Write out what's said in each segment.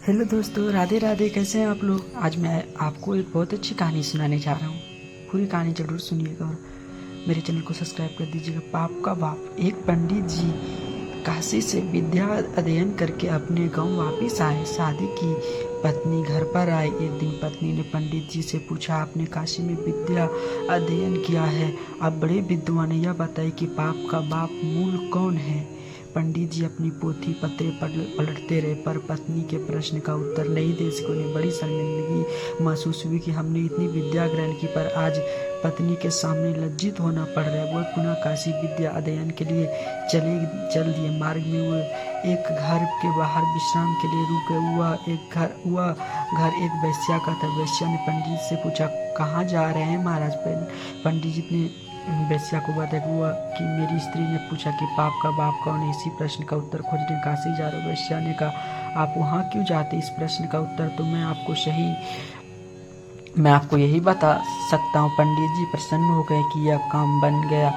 Hello दोस्तों, राधे राधे। कैसे हैं आप लोग। आज मैं आपको एक बहुत अच्छी कहानी सुनाने जा रहा हूँ। पूरी कहानी जरूर सुनिएगा और मेरे चैनल को सब्सक्राइब कर दीजिएगा। पाप का बाप। एक पंडित जी काशी से विद्या अध्ययन करके अपने गांव वापिस आए। शादी की पत्नी घर पर आई। एक दिन पत्नी ने पंडित जी से पूछा, आपने काशी में विद्या अध्ययन किया है, आप बड़े विद्वान हैं, यह बताइए कि पाप का बाप मूल कौन है। पंडित जी अपनी पोथी पत्रे पलटते रहे, पर पत्नी के प्रश्न का उत्तर नहीं दे सके। उन्हें बड़ी शर्मिंदगी महसूस हुई कि हमने इतनी विद्या ग्रहण की, पर आज पत्नी के सामने लज्जित होना पड़ रहा है। वह पुनः काशी विद्या अध्ययन के लिए चल दिए। मार्ग में वो एक घर के बाहर विश्राम के लिए रुके। वह घर एक वेश्या का था। वेश्या ने पंडित से पूछा, कहाँ जा रहे हैं महाराज। पंडित जी ने वेश्या को बताया कि मेरी स्त्री ने पूछा कि पाप का बाप कौन है। इसी प्रश्न का उत्तर खोजने काशी जा रहे हो। वेश्या ने कहा, आप वहाँ क्यों जाते। इस प्रश्न का उत्तर तो मैं आपको यही बता सकता हूँ। पंडित जी प्रसन्न हो गए कि यह काम बन गया।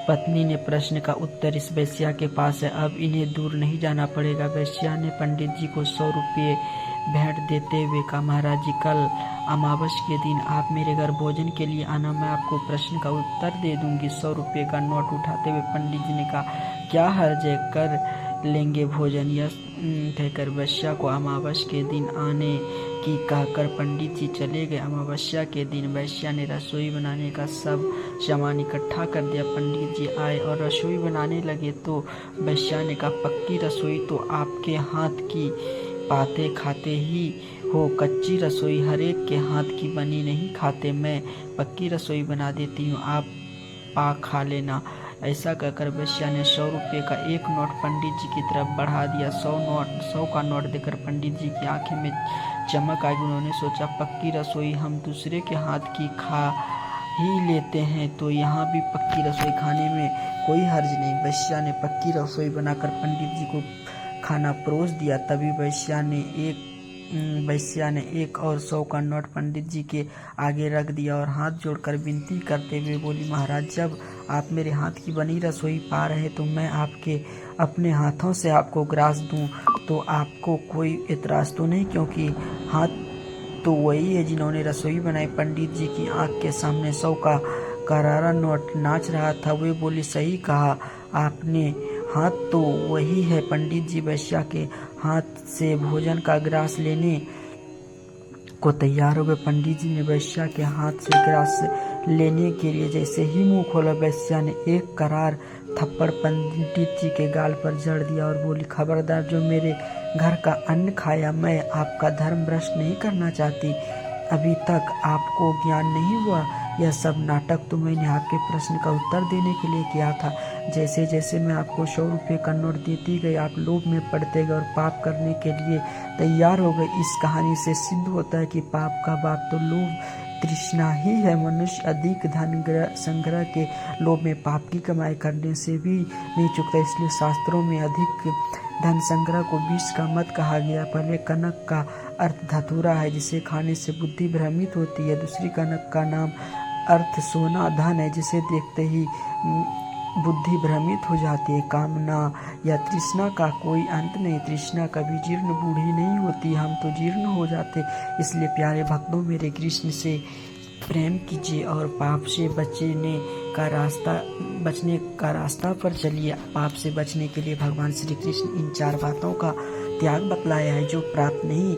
पत्नी ने प्रश्न का उत्तर इस वेश्या के पास है, अब इन्हें दूर नहीं जाना पड़ेगा। वेश्या ने पंडित जी को 100 रुपये भेंट देते हुए कहा, महाराज जी, कल अमावस के दिन आप मेरे घर भोजन के लिए आना, मैं आपको प्रश्न का उत्तर दे दूंगी। 100 रुपये का नोट उठाते हुए पंडित जी ने कहा, क्या हर्ज है, कर लेंगे भोजन। यह कहकर वेश्या को अमावस के दिन आने की कहकर पंडित जी चले गए। अमावस्या के दिन वेश्या ने रसोई बनाने का सब सामान इकट्ठा कर दिया। पंडित जी आए और रसोई बनाने लगे तो वेश्या ने कहा, पक्की रसोई तो आपके हाथ की पाते खाते ही हो, कच्ची रसोई हर एक के हाथ की बनी नहीं खाते। मैं पक्की रसोई बना देती हूँ, आप पा खा लेना। ऐसा कहकर वेश्या ने 100 रुपये का एक नोट पंडित जी की तरफ बढ़ा दिया। 100 का नोट देकर पंडित जी की आंखें में चमक आई। उन्होंने सोचा, पक्की रसोई हम दूसरे के हाथ की खा ही लेते हैं, तो यहाँ भी पक्की रसोई खाने में कोई हर्ज नहीं। वेश्या ने पक्की रसोई बनाकर पंडित जी को खाना परोस दिया। तभी वेश्या ने एक और 100 का नोट पंडित जी के आगे रख दिया और हाथ जोड़कर विनती करते हुए बोली, महाराज, जब आप मेरे हाथ की बनी रसोई पा रहे तो मैं अपने हाथों से आपको ग्रास दूं तो आपको कोई एतराज तो नहीं, क्योंकि हाथ तो वही है जिन्होंने रसोई बनाई। पंडित जी की आंख के सामने 100 का करारा नोट नाच रहा था। वे बोली, सही कहा आपने, हाथ तो वही है। पंडित जी वेश्या के हाथ से भोजन का ग्रास लेने को तैयार हो गए। पंडित जी ने वेश्या के हाथ से ग्रास लेने के लिए जैसे ही मुंह खोला, वेश्या ने एक करार थप्पड़ पंडित जी के गाल पर जड़ दिया और बोली, खबरदार, जो मेरे घर का अन्न खाया। मैं आपका धर्म भ्रष्ट नहीं करना चाहती। अभी तक आपको ज्ञान नहीं हुआ। यह सब नाटक तो मैंने आपके प्रश्न का उत्तर देने के लिए किया था। जैसे जैसे मैं आपको 100 रुपये का नोट देती गई, आप लोभ में पड़ते गए और पाप करने के लिए तैयार हो गए। इस कहानी से सिद्ध होता है कि पाप का बाप तो लोभ तृष्णा ही है। मनुष्य अधिक धन संग्रह के लोभ में पाप की कमाई करने से भी नहीं चुकता। इसलिए शास्त्रों में अधिक धन संग्रह को विष का मत कहा गया। पहले कनक का अर्थ धतूरा है, जिसे खाने से बुद्धि भ्रमित होती है। दूसरी कनक का नाम अर्थ सोना धन है, जिसे देखते ही बुद्धि भ्रमित हो जाती है। कामना या तृष्णा का कोई अंत नहीं। तृष्णा कभी जीर्ण बूढ़ी नहीं होती, हम तो जीर्ण हो जाते। इसलिए प्यारे भक्तों, मेरे कृष्ण से प्रेम कीजिए और पाप से बचने का रास्ता पर चलिए। पाप से बचने के लिए भगवान श्री कृष्ण इन 4 बातों का त्याग बतलाया है। जो प्राप्त नहीं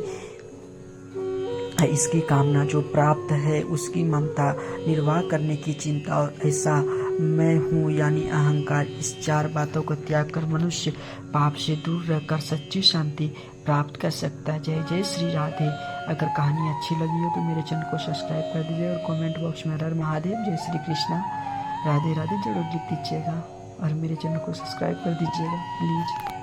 है इसकी कामना, जो प्राप्त है उसकी ममता, निर्वाह करने की चिंता और ऐसा मैं हूँ यानी अहंकार। इस 4 बातों को त्याग कर मनुष्य पाप से दूर रहकर सच्ची शांति प्राप्त कर सकता है। जय जय श्री राधे। अगर कहानी अच्छी लगी हो तो मेरे चैनल को सब्सक्राइब कर दीजिए और कमेंट बॉक्स में हर हर महादेव, जय श्री कृष्णा, राधे राधे जरूर लिख दीजिएगा और मेरे चैनल को सब्सक्राइब कर दीजिएगा प्लीज़।